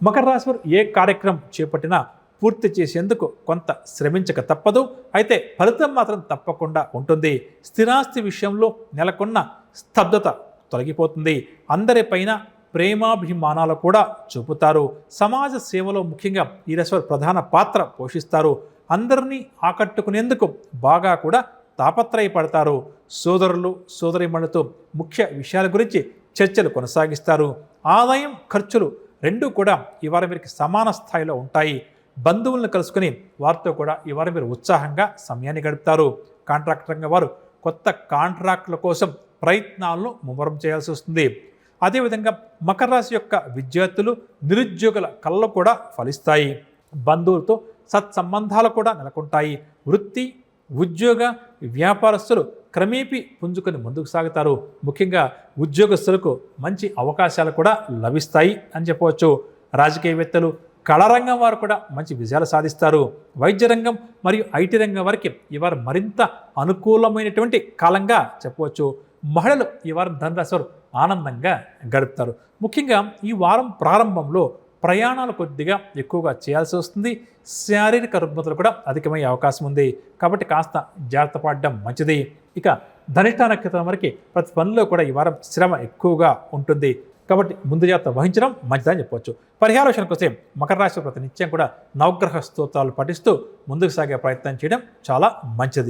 మకర రాశి వారు ఏ కార్యక్రమం చేపట్టినా పూర్తి చేసేందుకు కొంత శ్రమించక తప్పదు. అయితే ఫలితం మాత్రం తప్పకుండా ఉంటుంది. స్థిరాస్తి విషయంలో నెలకొన్న స్తబ్దత తొలగిపోతుంది. అందరిపైన ప్రేమాభిమానాలు కూడా చూపుతారు. సమాజ సేవలో ముఖ్యంగా ఈ రాశి వారు ప్రధాన పాత్ర పోషిస్తారు. అందరినీ ఆకట్టుకునేందుకు బాగా కూడా తాపత్రయపడతారు. సోదరులు సోదరీమణులతో ముఖ్య విషయాల గురించి చర్చలు కొనసాగిస్తారు. ఆదాయం ఖర్చులు రెండూ కూడా ఈ వారం వీరికి సమాన స్థాయిలో ఉంటాయి. బంధువులను కలుసుకుని వారితో కూడా ఈ వారం మీరు ఉత్సాహంగా సమయాన్ని గడుపుతారు. కాంట్రాక్ట్ రంగం వారు కొత్త కాంట్రాక్టుల కోసం ప్రయత్నాలను ముమ్మరం చేయాల్సి వస్తుంది. అదేవిధంగా మకర రాశి యొక్క విద్యార్థులు నిరుద్యోగుల కళ్ళు కూడా ఫలిస్తాయి. బంధువులతో సత్సంబంధాలు కూడా నెలకొంటాయి. వృత్తి ఉద్యోగ వ్యాపారస్తులు క్రమేపీ పుంజుకొని ముందుకు సాగుతారు. ముఖ్యంగా ఉద్యోగస్తులకు మంచి అవకాశాలు కూడా లభిస్తాయి అని చెప్పవచ్చు. రాజకీయవేత్తలు కళారంగం వారు కూడా మంచి విజయాలు సాధిస్తారు. వైద్య రంగం మరియు ఐటీ రంగం వారికి ఈ వారం మరింత అనుకూలమైనటువంటి కాలంగా చెప్పవచ్చు. మహిళలు ఈ వారం ధనురాశి వారు ఆనందంగా గడుపుతారు. ముఖ్యంగా ఈ వారం ప్రారంభంలో ప్రయాణాలు కొద్దిగా ఎక్కువగా చేయాల్సి వస్తుంది. శారీరక రుగ్మతలు కూడా అధికమయ్యే అవకాశం ఉంది. కాబట్టి కాస్త జాగ్రత్త పడడం మంచిది. ఇక ధనిష్ట నక్షత్రం వరకు ప్రతి పనిలో కూడా ఈ వారం శ్రమ ఎక్కువగా ఉంటుంది. కాబట్టి ముందు జాగ్రత్త వహించడం మంచిదని చెప్పవచ్చు. పరిహార విషయానికి వస్తే మకర రాశి ప్రతి నిత్యం కూడా నవగ్రహ స్తోత్రాలు పఠిస్తూ ముందుకు సాగే ప్రయత్నం చేయడం చాలా మంచిది.